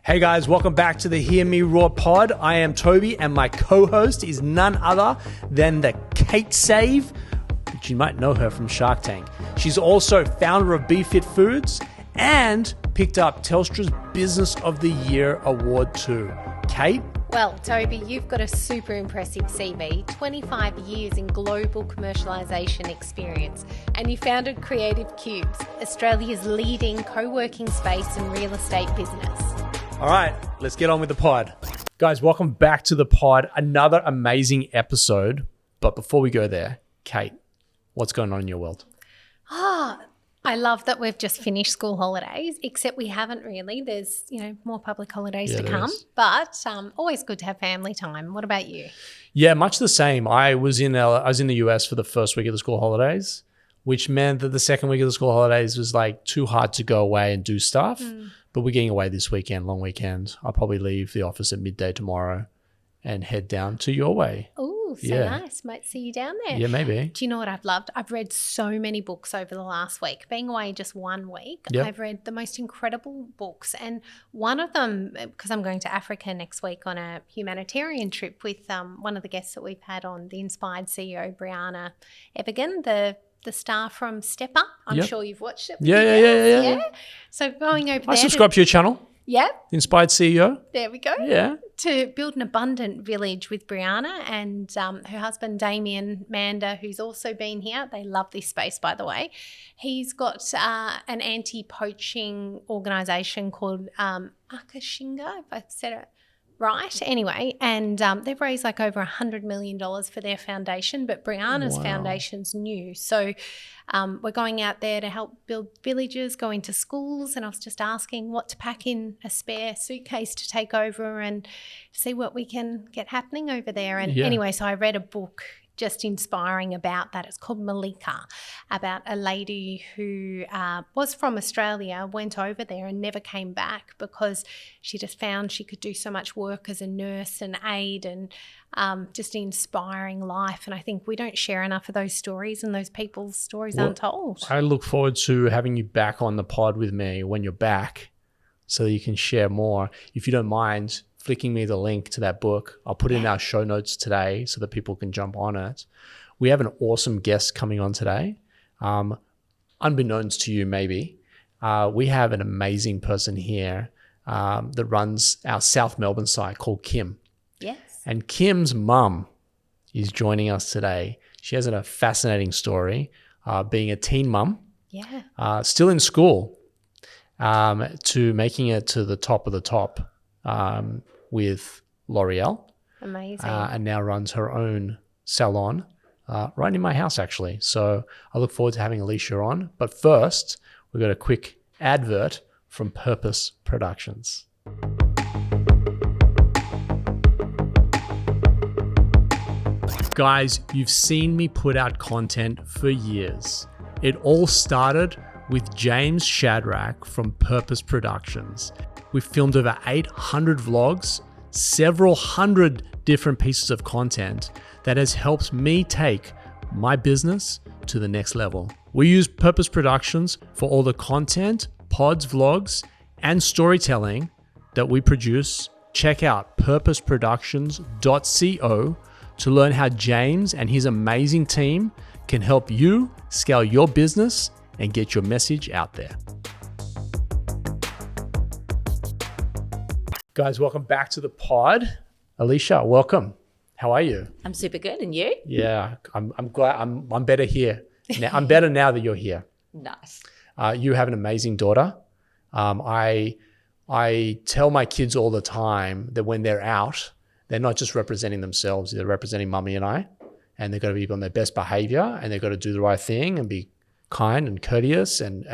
Hey guys, welcome back to the Hear Me Roar pod. I am Toby and my co-host is none other than the Kate Save, which you might know her from Shark Tank. She's also founder of BeFit Foods and picked up Telstra's Business of the Year award too. Kate? Well, Toby, you've got a super impressive CV, 25 years in global commercialisation experience, and you founded Creative Cubes, Australia's leading co-working space and real estate business. All right, let's get on with the pod. Guys, welcome back to the pod. Another amazing episode. But before we go there, Kate, what's going on in your world? I love that we've just finished school holidays, except we haven't really. There's, more public holidays to come, but always good to have family time. What about you? Yeah, much the same. I was in the US for the first week of the school holidays, which meant that the second week of the school holidays was like too hard to go away and do stuff. But we're getting away this weekend, long weekend. I'll probably leave the office at midday tomorrow and head down to your way. Oh, so nice. Might see you down there. Yeah, maybe. Do you know what I've loved? I've read so many books over the last week. Being away just 1 week, I've read the most incredible books. And one of them, because I'm going to Africa next week on a humanitarian trip with one of the guests that we've had on, the Inspired CEO, Brianna Evigan, the star from Step Up. I'm sure you've watched it. Yeah. So going over there. I subscribe to your channel. Yeah. Inspired CEO. There we go. Yeah. To build an abundant village with Brianna and her husband, Damien Mander, who's also been here. They love this space, by the way. He's got an anti-poaching organisation called Akashinga, if I said it right. Anyway, and they've raised like over $100 million for their foundation, but Brianna's foundation's new. So we're going out there to help build villages, go into schools, and I was just asking what to pack in a spare suitcase to take over and see what we can get happening over there. And anyway, so I read a book just inspiring about that. It's called Malika, about a lady who was from Australia, went over there and never came back because she just found she could do so much work as a nurse and aide and just inspiring life. And I think we don't share enough of those stories, and those people's stories aren't told. I look forward to having you back on the pod with me when you're back so that you can share more. If you don't mind flicking me the link to that book, I'll put it in our show notes today so that people can jump on it. We have an awesome guest coming on today. Unbeknownst to you, maybe, we have an amazing person here that runs our South Melbourne site called Kim. Yes. And Kim's mum is joining us today. She has a fascinating story, being a teen mum, still in school, to making it to the top of the top with L'Oreal. Amazing. And now runs her own salon right in my house, actually. So I look forward to having Alishia on. But first, we've got a quick advert from Purpose Productions. Guys, you've seen me put out content for years. It all started with James Shadrach from Purpose Productions. We've filmed over 800 vlogs, several hundred different pieces of content that has helped me take my business to the next level. We use Purpose Productions for all the content, pods, vlogs, and storytelling that we produce. Check out purposeproductions.co to learn how James and his amazing team can help you scale your business and get your message out there. Guys, welcome back to the pod. Alishia, welcome. How are you? I'm super good, and you? Yeah, I'm glad. I'm better here. Now, I'm better now that you're here. Nice. You have an amazing daughter. I tell my kids all the time that when they're out, they're not just representing themselves; they're representing mummy and I, and they've got to be on their best behavior, and they've got to do the right thing and be kind and courteous and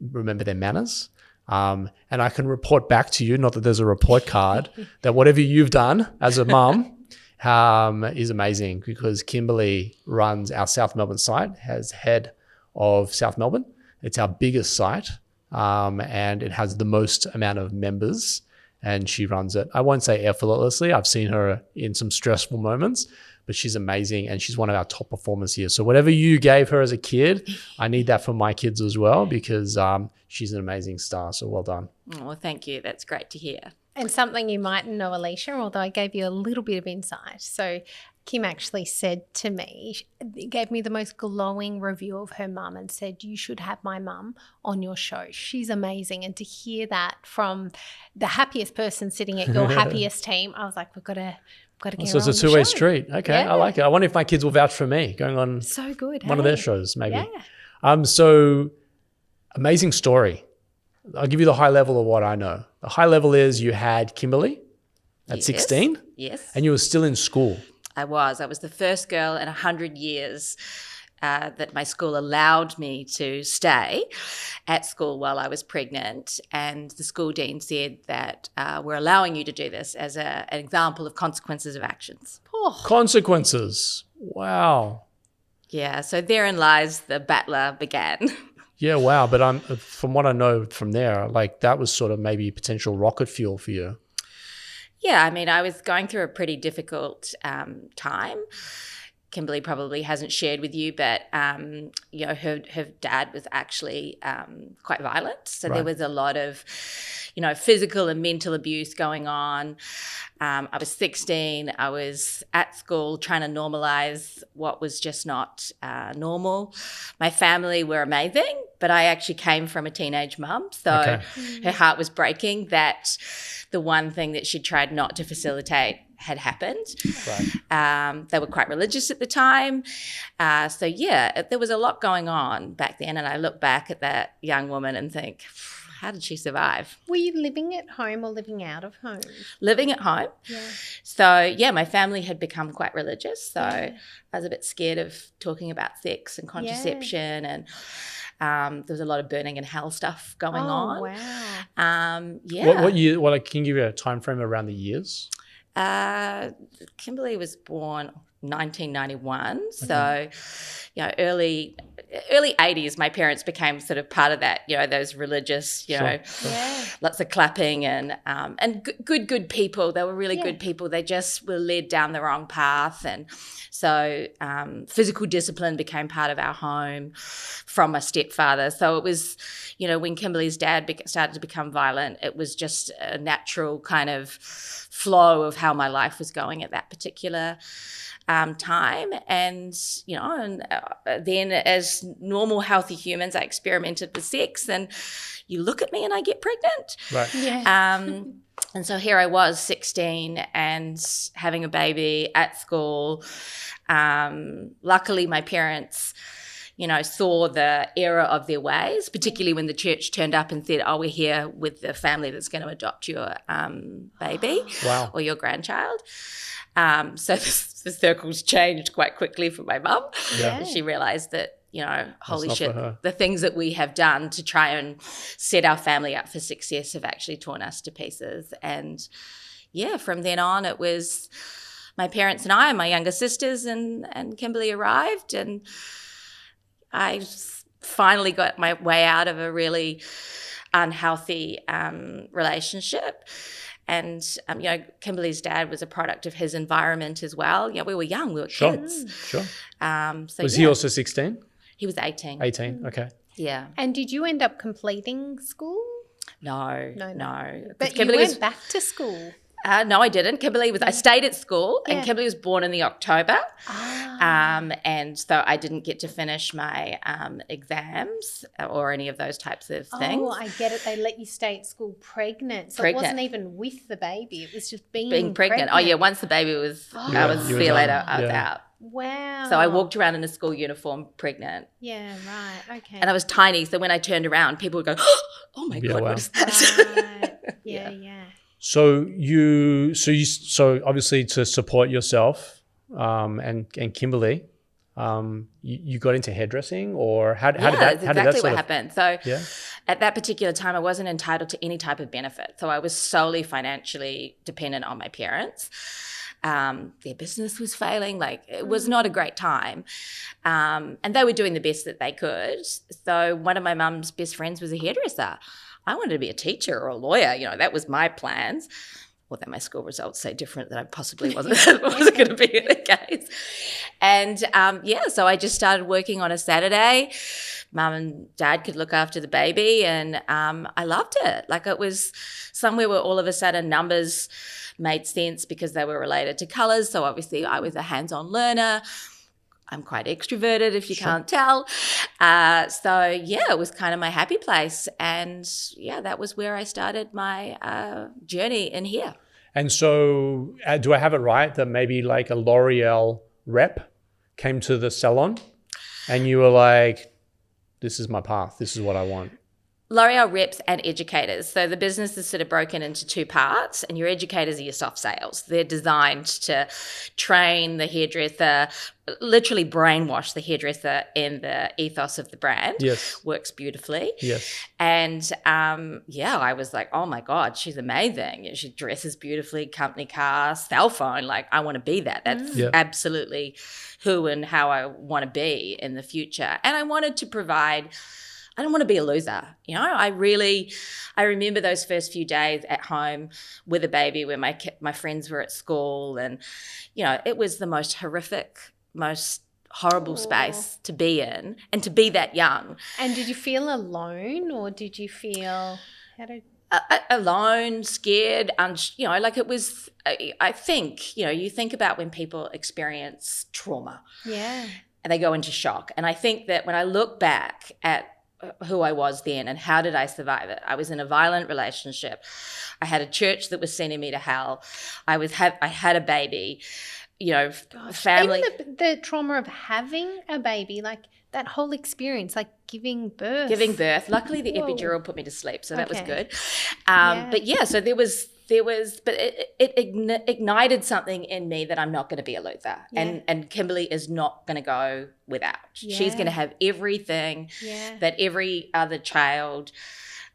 remember their manners. And I can report back to you, not that there's a report card, that whatever you've done as a mum is amazing, because Kimberly runs our South Melbourne site, as head of South Melbourne. It's our biggest site, and it has the most amount of members and she runs it. I won't say effortlessly. I've seen her in some stressful moments, but she's amazing, and she's one of our top performers here. So whatever you gave her as a kid, I need that for my kids as well, because she's an amazing star. So well done. Oh, well, thank you. That's great to hear. And something you mightn't know, Alishia, although I gave you a little bit of insight. So Kim actually said to me, gave me the most glowing review of her mum and said, you should have my mum on your show. She's amazing. And to hear that from the happiest person sitting at your happiest team, I was like, we've got to get So her it's on a two-way the show. street. Okay, Yeah. I like it. I wonder if my kids will vouch for me going on So good. one of their shows, maybe. Yeah. So amazing story. I'll give you the high level of what I know. The high level is you had Kimberly at 16, Yes. and you were still in school. I was the first girl in 100 years that my school allowed me to stay at school while I was pregnant. And the school dean said that we're allowing you to do this as an example of consequences of actions. Oh, Consequences. Wow. Yeah, so therein lies the battler began. Yeah, wow. But from what I know from there, like that was sort of maybe potential rocket fuel for you. Yeah, I mean, I was going through a pretty difficult time. Kimberly probably hasn't shared with you, but you know, her dad was actually quite violent. So there was a lot of, you know, physical and mental abuse going on. I was 16. I was at school trying to normalize what was just not normal. My family were amazing, but I actually came from a teenage mum. So her heart was breaking that the one thing that she tried not to facilitate had happened. Right. They were quite religious at the time. So yeah, there was a lot going on back then. And I look back at that young woman and think, how did she survive? were you living at home or living out of home? Living at home. Yeah. So yeah, my family had become quite religious. So I was a bit scared of talking about sex and contraception and there was a lot of burning in hell stuff going on. Wow. Yeah. What year? Well, can you give you a time frame around the years? Kimberly was born 1991, so you know, early 80s. My parents became sort of part of that, you know, those religious, you know, lots of clapping and good people. They were really good people. They just were led down the wrong path, and so physical discipline became part of our home from my stepfather. So it was, you know, when Kimberly's dad started to become violent, it was just a natural kind of flow of how my life was going at that particular time. And, you know, and then as normal healthy humans, I experimented with sex, and you look at me and I get pregnant. Right. Yeah. And so here I was, 16, and having a baby at school. Luckily, my parents, you know, saw the error of their ways, particularly when the church turned up and said, oh, we're here with the family that's going to adopt your baby or your grandchild. So the circles changed quite quickly for my mum. Yeah. She realised that, you know, holy not shit, for her. the things that we have done to try and set our family up for success have actually torn us to pieces. And yeah, from then on, it was my parents and I and my younger sisters, and Kimberly arrived, and I finally got my way out of a really unhealthy relationship. And, you know, Kimberly's dad was a product of his environment as well. You know, we were young, we were kids. Sure. So Was he also 16? He was 18. 18, okay. Yeah. And did you end up completing school? No. But Kimberly you went back to school. No, I didn't. I stayed at school, and Kimberly was born in the October. And so I didn't get to finish my exams or any of those types of things. Oh, I get it. They let you stay at school pregnant. So it wasn't even with the baby. It was just being pregnant. Oh, yeah. Once the baby was, I was, see you later, I was out. Wow. So I walked around in a school uniform pregnant. Yeah, right. Okay. And I was tiny. So when I turned around, people would go, oh my God, what is that? Right. Yeah. So obviously to support yourself and Kimberly, you got into hairdressing, or how did that? That's exactly what happened. So at that particular time, I wasn't entitled to any type of benefit. So I was solely financially dependent on my parents. Their business was failing. Like, it was not a great time. And they were doing the best that they could. So one of my mum's best friends was a hairdresser. I wanted to be a teacher or a lawyer. That was my plans. Well, then my school results say different, that I possibly wasn't going to be the case. And so I just started working on a Saturday. Mum and Dad could look after the baby, and I loved it. Like, it was somewhere where all of a sudden numbers made sense because they were related to colours. So obviously I was a hands-on learner. I'm quite extroverted, if you can't tell. It was kind of my happy place. And that was where I started my journey in here. And so do I have it right that maybe like a L'Oreal rep came to the salon and you were like, this is my path, this is what I want? L'Oreal reps and educators. So the business is sort of broken into two parts, and your educators are your soft sales. They're designed to train the hairdresser, literally brainwash the hairdresser in the ethos of the brand. Yes. Works beautifully. Yes. And I was like, oh my God, she's amazing. She dresses beautifully, company car, cell phone. Like, I want to be that. That's absolutely who and how I want to be in the future. And I wanted to provide, I don't want to be a loser. I remember those first few days at home with a baby where my friends were at school, and, it was the most horrific, most horrible space to be in, and to be that young. And did you feel alone, or did you feel alone, scared, it was, I think, you think about when people experience trauma. Yeah. And they go into shock. And I think that when I look back at who I was then and how did I survive it? I was in a violent relationship. I had a church that was sending me to hell. I had a baby, family. Even the trauma of having a baby, like that whole experience, like giving birth. Luckily, the epidural put me to sleep, so that was good. So but it ignited something in me that I'm not going to be a loser. Yeah. And Kimberly is not going to go without. Yeah. She's going to have everything that every other child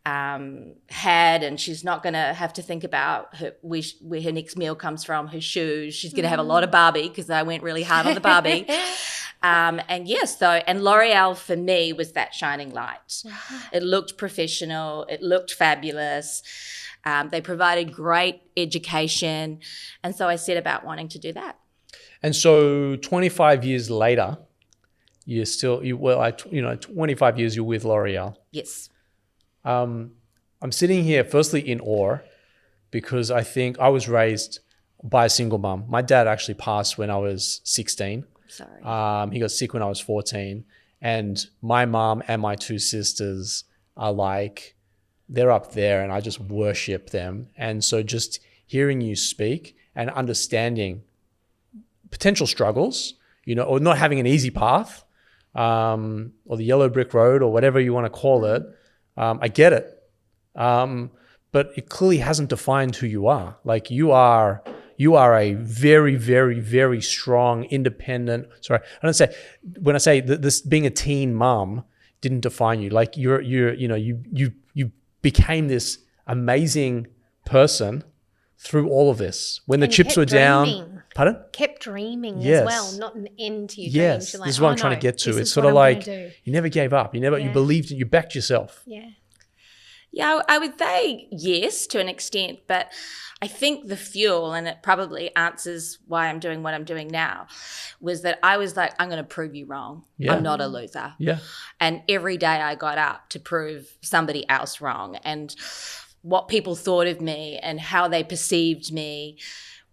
had, and she's not going to have to think about where her next meal comes from, her shoes. She's going to have a lot of Barbie, because I went really hard on the Barbie. And L'Oreal for me was that shining light. It looked professional. It looked fabulous. They provided great education. And so I set about wanting to do that. And so 25 years later, 25 years you're with L'Oreal. Yes. I'm sitting here firstly in awe, because I think I was raised by a single mum. My dad actually passed when I was 16. Sorry. He got sick when I was 14. And my mum and my two sisters are like, they're up there, and I just worship them. And so just hearing you speak and understanding potential struggles, or not having an easy path, or the yellow brick road, or whatever you want to call it, I get it. But it clearly hasn't defined who you are. Like, you are a very, very, very strong, independent. Sorry, when I say this, being a teen mom didn't define you. Like, you became this amazing person through all of this. When the chips were down. Pardon? Kept dreaming as well, not an end to your dreams. Yes, like, this is what I'm trying to get to. It's sort of like you never gave up. You believed it. You backed yourself. Yeah. Yeah, I would say yes to an extent, but I think the fuel, and it probably answers why I'm doing what I'm doing now, was that I was like, I'm going to prove you wrong. Yeah. I'm not a loser. Yeah. And every day I got up to prove somebody else wrong, and what people thought of me and how they perceived me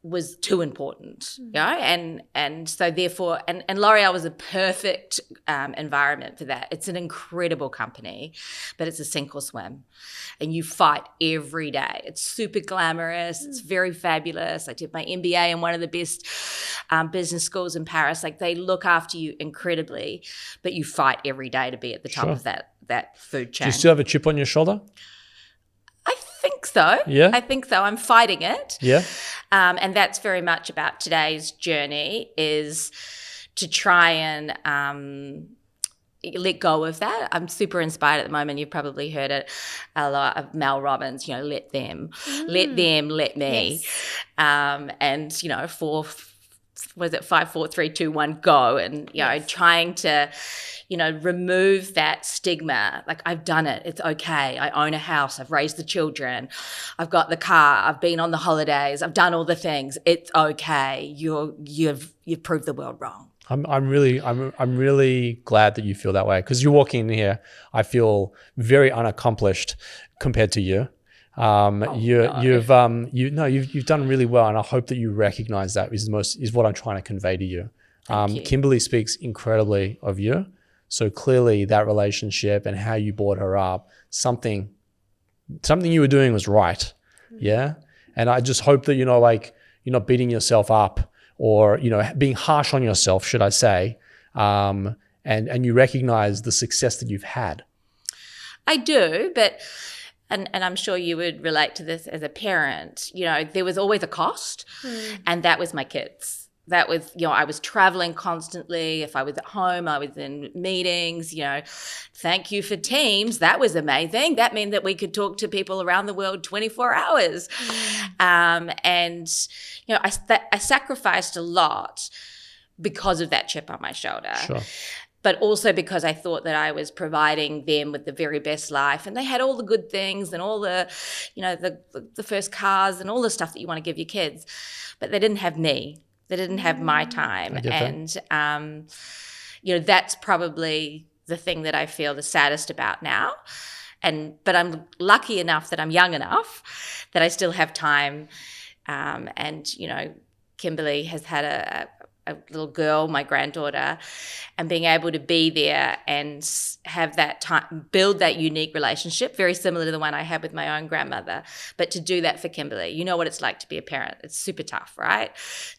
was too important, and so therefore, and L'Oreal was a perfect environment for that. It's an incredible company, but it's a sink or swim, and you fight every day. It's super glamorous. It's very fabulous. I did my MBA in one of the best business schools in Paris. Like, they look after you incredibly, but you fight every day to be at the top of that food chain. Do you still have a chip on your shoulder? I think so. Yeah. I think so. I'm fighting it. Yeah. And that's very much about today's journey, is to try and let go of that. I'm super inspired at the moment. You've probably heard it a lot of Mel Robbins, let them, let me. Yes. And, for was it 5, 4, 3, 2, 1, go, and you know, trying to, you know, remove that stigma. Like, I've done it. It's okay. I own a house. I've raised the children. I've got the car. I've been on the holidays. I've done all the things. It's okay. You've proved the world wrong. I'm really glad that you feel that way, because you're walking in here, I feel very unaccomplished compared to you. You've done really well, and I hope that you recognize that is what I'm trying to convey to you. Thank you. Kimberly speaks incredibly of you. So clearly that relationship and how you brought her up, something you were doing was right. Yeah. And I just hope that, you know, like, you're not beating yourself up, or, you know, being harsh on yourself, should I say, and you recognize the success that you've had. I do, but, and I'm sure you would relate to this as a parent, you know, there was always a cost, and that was my kids. That was, you know, I was traveling constantly. If I was at home, I was in meetings, you know. Thank you for Teams. That was amazing. That meant that we could talk to people around the world 24 hours. And, you know, I sacrificed a lot because of that chip on my shoulder. Sure. But also because I thought that I was providing them with the very best life, and they had all the good things and all the, you know, the first cars and all the stuff that you want to give your kids, but they didn't have me. They didn't have my time. And, you know, that's probably the thing that I feel the saddest about now. But I'm lucky enough that I'm young enough that I still have time. And, you know, Kimberly has had a little girl, my granddaughter, and being able to be there and have that time, build that unique relationship, very similar to the one I had with my own grandmother. But to do that for Kimberly, you know what it's like to be a parent. It's super tough, right?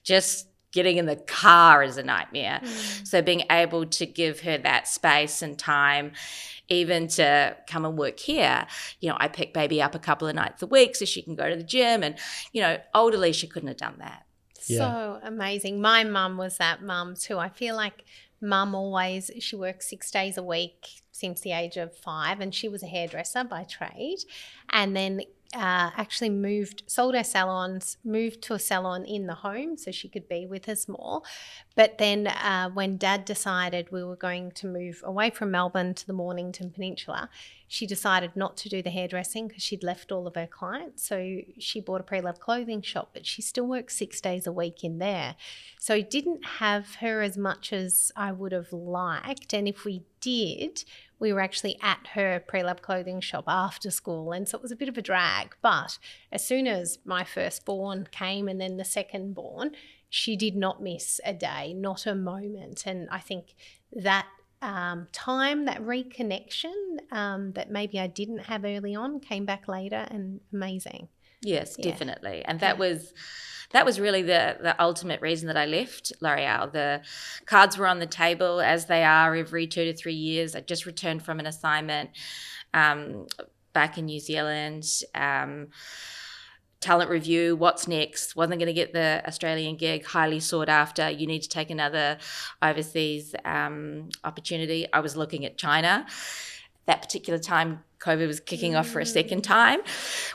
Just getting in the car is a nightmare. So being able to give her that space and time, even to come and work here, you know, I pick baby up a couple of nights a week so she can go to the gym, and, you know, old Alishia couldn't have done that. So amazing. My mum was that mum too. I feel like mum always, she works 6 days a week since the age of 5, and she was a hairdresser by trade, and then actually sold her salons, moved to a salon in the home so she could be with us more. But then when Dad decided we were going to move away from Melbourne to the Mornington Peninsula, she decided not to do the hairdressing because she'd left all of her clients. So she bought a pre-loved clothing shop, but she still works 6 days a week in there. So I didn't have her as much as I would have liked. And if we did, we were actually at her pre-loved clothing shop after school. And so it was a bit of a drag. But as soon as my firstborn came and then the secondborn, she did not miss a day, not a moment. And I think that time, that reconnection that maybe I didn't have early on came back later, and amazing. Yes, definitely. And that was really the ultimate reason that I left L'Oreal. The cards were on the table, as they are every 2 to 3 years. I just returned from an assignment back in New Zealand. Talent review, what's next? Wasn't going to get the Australian gig, highly sought after. You need to take another overseas opportunity. I was looking at China. That particular time, COVID was kicking off for a second time,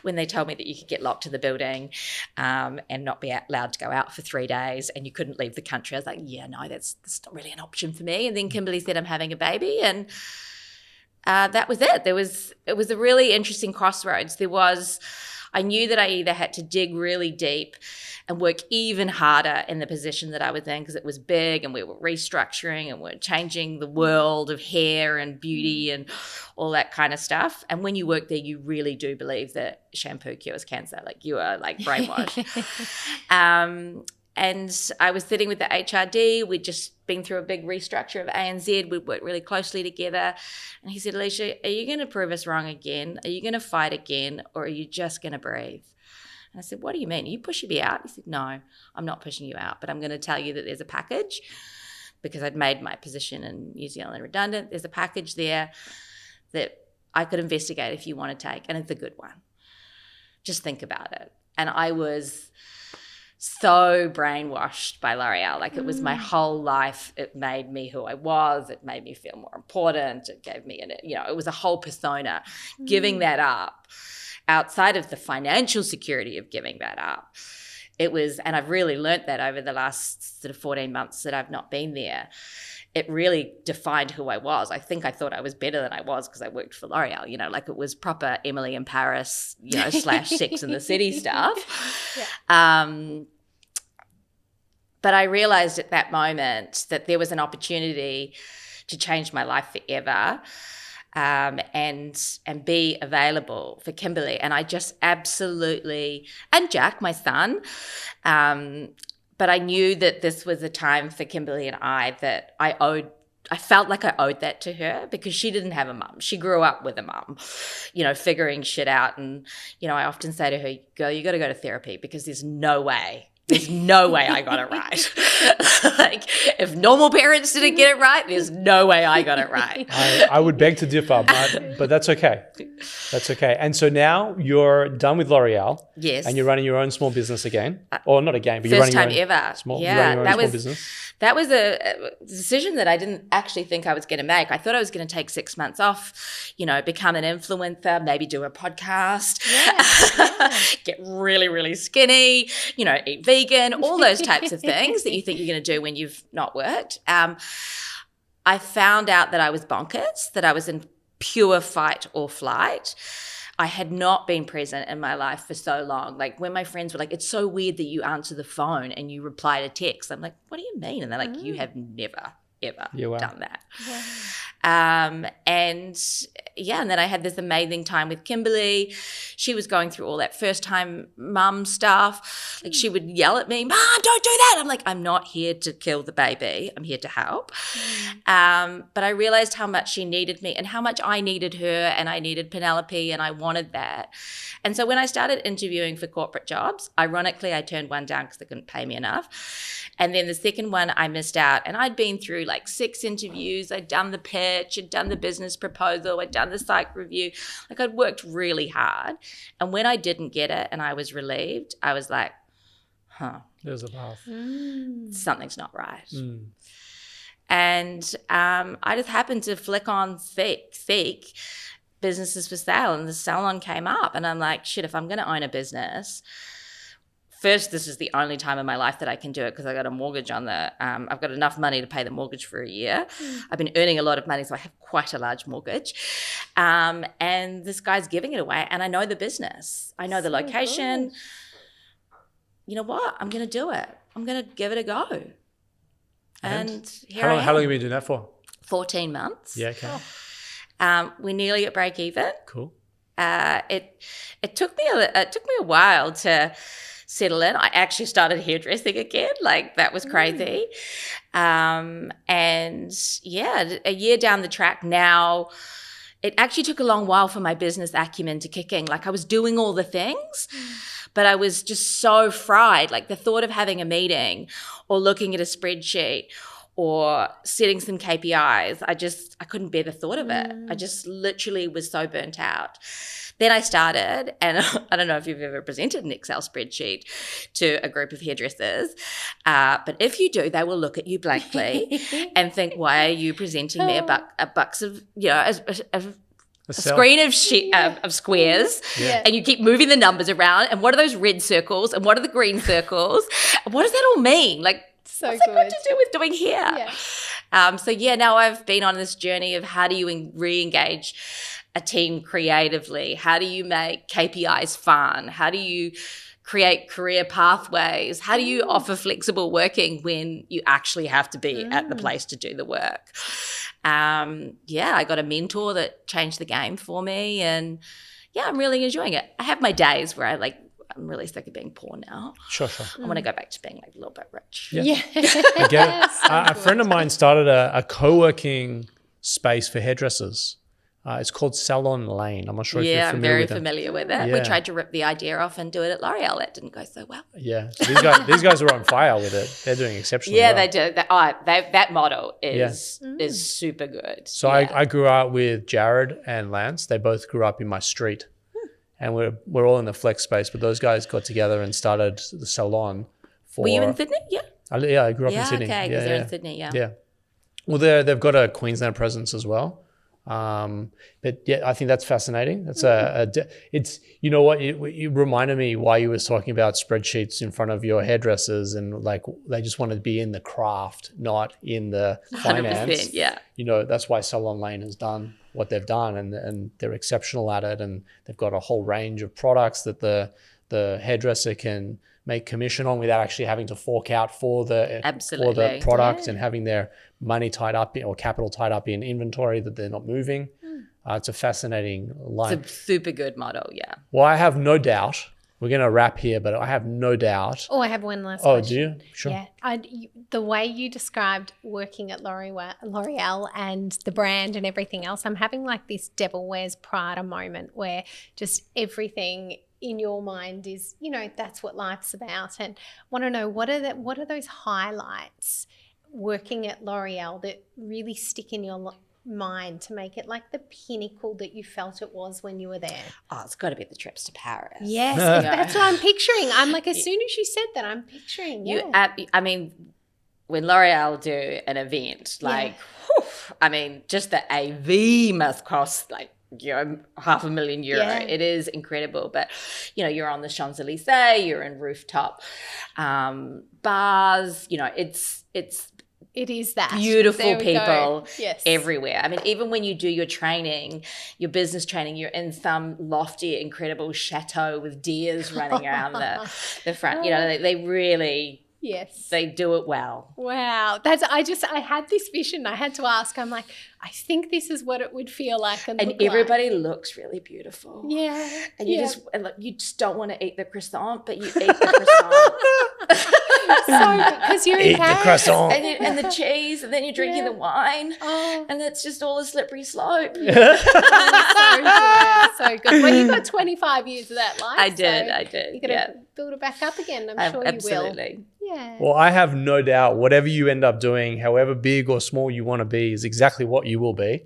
when they told me that you could get locked in the building and not be allowed to go out for 3 days, and you couldn't leave the country. I was like, yeah, no, that's not really an option for me. And then Kimberly said, I'm having a baby, and that was it. It was a really interesting crossroads. I knew that I either had to dig really deep and work even harder in the position that I was in, because it was big and we were restructuring and we're changing the world of hair and beauty and all that kind of stuff. And when you work there, you really do believe that shampoo cures cancer. Like, you are like brainwashed. And I was sitting with the HRD. We'd just been through a big restructure of ANZ. We'd worked really closely together. And he said, Alishia, are you going to prove us wrong again? Are you going to fight again? Or are you just going to breathe? And I said, what do you mean? Are you pushing me out? He said, no, I'm not pushing you out, but I'm going to tell you that there's a package, because I'd made my position in New Zealand redundant. There's a package there that I could investigate if you want to take, and it's a good one. Just think about it. And I was so brainwashed by L'Oreal. Like, it was my whole life. It made me who I was. It made me feel more important. It gave me, it was a whole persona. Giving that up, outside of the financial security of giving that up, and I've really learnt that over the last sort of 14 months that I've not been there. It really defined who I was. I think I thought I was better than I was because I worked for L'Oreal, like it was proper Emily in Paris, / Sex in the City stuff. Yeah. But I realized at that moment that there was an opportunity to change my life forever, and be available for Kimberly. And I just absolutely, and Jack, my son, but I knew that this was a time for Kimberly and I that I felt like I owed that to her because she didn't have a mum. She grew up with a mum, figuring shit out. And, I often say to her, girl, you got to go to therapy because there's no way I got it right. Like, if normal parents didn't get it right, there's no way I got it right. I would beg to differ, but that's okay. That's okay. And so now you're done with L'Oreal. Yes. And you're running your own small business again. Or not again, but you're First running time your own ever. small, Yeah, you're running your own small business. That was a decision that I didn't actually think I was going to make. I thought I was going to take 6 months off, become an influencer, maybe do a podcast, get really, really skinny, eat vegan, all those types of things that you think you're going to do when you've not worked. I found out that I was bonkers, that I was in pure fight or flight. I had not been present in my life for so long. Like when my friends were like, it's so weird that you answer the phone and you reply to text. I'm like, what do you mean? And they're like, you have never, ever done that. Wow. And then I had this amazing time with Kimberly. She was going through all that first time mum stuff. Like she would yell at me, Mom, don't do that. I'm like, I'm not here to kill the baby. I'm here to help. But I realized how much she needed me and how much I needed her, and I needed Penelope, and I wanted that. And so when I started interviewing for corporate jobs, ironically, I turned one down because they couldn't pay me enough. And then the second one I missed out, and I'd been through like 6 interviews. I'd done the pitch, I'd done the business proposal, I'd done the psych review. Like I'd worked really hard. And when I didn't get it and I was relieved, I was like, There's a path. Something's not right. And I just happened to flick on Seek businesses for sale, and the salon came up, and I'm like, shit, if I'm going to own a business, first, this is the only time in my life that I can do it because I got a mortgage on I've got enough money to pay the mortgage for a year. I've been earning a lot of money, so I have quite a large mortgage. And this guy's giving it away, and I know the business. I know the location. Good. You know what? I'm going to do it. I'm going to give it a go. And here I am. How long have you been doing that for? 14 months. Yeah, okay. We're nearly at break even. Cool. It took me a while to settle in. I actually started hairdressing again. Like that was crazy. And yeah, a year down the track now, it actually took a long while for my business acumen to kick in. Like I was doing all the things, but I was just so fried. Like the thought of having a meeting or looking at a spreadsheet or setting some KPIs, I couldn't bear the thought of it. I just literally was so burnt out. Then I started, and I don't know if you've ever presented an Excel spreadsheet to a group of hairdressers, but if you do, they will look at you blankly and think, why are you presenting me a box of, a screen of squares, and you keep moving the numbers around, and what are those red circles, and what are the green circles, and what does that all mean? Like, so what's good. that got to do with doing hair? Now I've been on this journey of how do you re-engage a team creatively? How do you make KPIs fun? How do you create career pathways? How do you offer flexible working when you actually have to be at the place to do the work? I got a mentor that changed the game for me, and I'm really enjoying it. I have my days where I'm really sick of being poor now. Sure. I want to go back to being a little bit rich. Yeah. I get it. A friend of mine started a co-working space for hairdressers. It's called Salon Lane. I'm not sure if you're familiar with it. I'm very familiar with it. We tried to rip the idea off and do it at L'Oreal. That didn't go so well. Yeah. So these guys are on fire with it. They're doing exceptionally well. Yeah, they do. That model is super good. So I grew up with Jared and Lance. They both grew up in my street. And we're all in the flex space, but those guys got together and started the salon. Were you in Sydney? Yeah. I grew up in Sydney. Okay, because they're in Sydney. Yeah. Well, they've got a Queensland presence as well. But yeah, I think that's fascinating. That's it's, you know what, it reminded me why you was talking about spreadsheets in front of your hairdressers, and like they just want to be in the craft, not in the finance. 100%, yeah. You know, that's why Salon Lane has done what they've done, and they're exceptional at it, and they've got a whole range of products that the hairdresser can make commission on without actually having to fork out for the product and having their money tied up or capital tied up in inventory that they're not moving. It's a fascinating line. It's a super good model, yeah. Well, I have no doubt. We're going to wrap here, but I have no doubt. Oh, I have one last question. Oh, do you? Sure. Yeah. The way you described working at L'Oreal and the brand and everything else, I'm having like this Devil Wears Prada moment where just everything in your mind is, you know, that's what life's about. And want to know, what are those highlights working at L'Oreal that really stick in your mind to make it like the pinnacle that you felt it was when you were there? Oh, it's got to be the trips to Paris. Yes, that's what I'm picturing. I'm like, as soon as you said that, I'm picturing. I mean, when L'Oreal do an event, like, I mean, just the AV must cost like, you know, €500,000. Yeah. It is incredible. But, you know, you're on the Champs-Elysees, you're in rooftop bars, you know, it is that beautiful people everywhere. I mean, even when you do your training, your business training, you're in some lofty, incredible chateau with deers running around the front. You know, they really... Yes. They do it well. Wow. I had this vision. I had to ask. I'm like, I think this is what it would feel like. And everybody looks really beautiful. Yeah. And you just don't want to eat the croissant, but you eat the croissant. Because you're in Paris. The croissant. And the cheese, and then you're drinking the wine. Oh. And it's just all a slippery slope. So good. Well, you've got 25 years of that life. I did. You're going to build it back up again. I'm sure absolutely. You will. Yeah. Well, I have no doubt whatever you end up doing, however big or small you want to be, is exactly what you will be.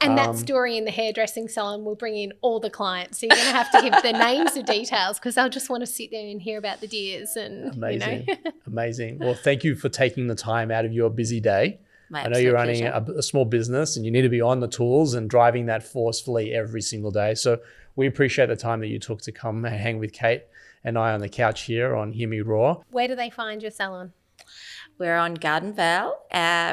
And that story in the hairdressing salon will bring in all the clients. So you're going to have to give the names of details because they'll just want to sit there and hear about the deers. And amazing, you know. Amazing. Well, thank you for taking the time out of your busy day. My I know you're running pleasure. a small business and you need to be on the tools and driving that forcefully every single day. So we appreciate the time that you took to come and hang with Kate and I on the couch here on Hear Me Roar. Where do they find your salon? We're on Garden Vale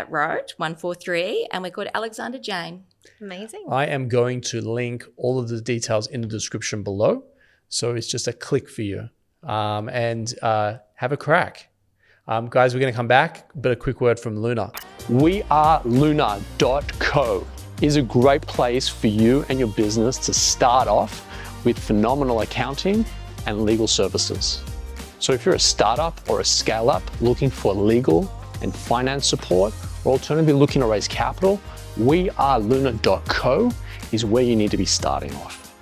Road, 143, and we're called Alexander Jane. Amazing. I am going to link all of the details in the description below. So it's just a click for you. And have a crack. Guys, we're going to come back, but a quick word from Luna. weareluna.co is a great place for you and your business to start off with phenomenal accounting and legal services. So if you're a startup or a scale-up looking for legal and finance support, or alternatively looking to raise capital, weareluna.co is where you need to be starting off.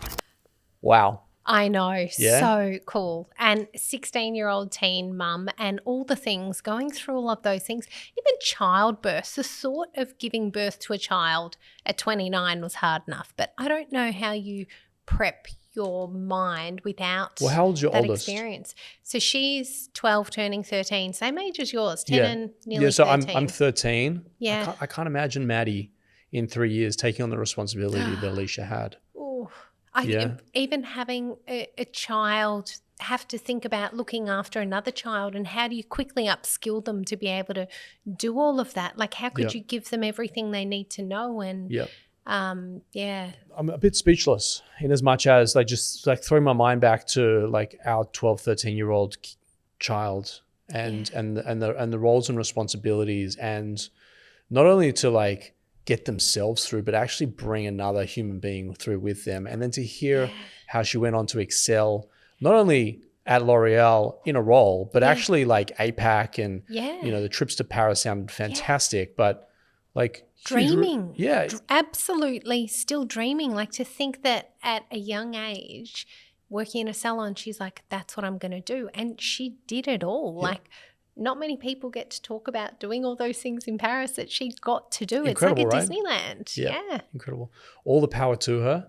Wow. I know. Yeah. So cool. And 16-year-old teen mum and all the things, going through all of those things, even childbirth, the thought of giving birth to a child at 29 was hard enough. But I don't know how you prep your mind without how old's your that oldest? Experience. So she's 12 turning 13, same age as yours, 10 and nearly 13. So I'm 13. Yeah. I can't imagine Maddie in 3 years taking on the responsibility that Alishia had. Oh, even having a child, have to think about looking after another child, and how do you quickly upskill them to be able to do all of that? Like, how could you give them everything they need to know? And I'm a bit speechless in as much as just throw my mind back to like our 12, 13-year-old child and the roles and responsibilities, and not only to like get themselves through, but actually bring another human being through with them. And then to hear how she went on to excel, not only at L'Oreal in a role, but actually like APAC and, you know, the trips to Paris sounded fantastic, but like dreaming. Absolutely still dreaming. Like, to think that at a young age, working in a salon, she's like, that's what I'm going to do. And she did it all. Like, not many people get to talk about doing all those things in Paris that she got to do. Incredible, it's like a right? Disneyland. Yeah. Incredible. All the power to her.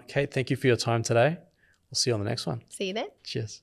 Kate, thank you for your time today. We'll see you on the next one. See you then. Cheers.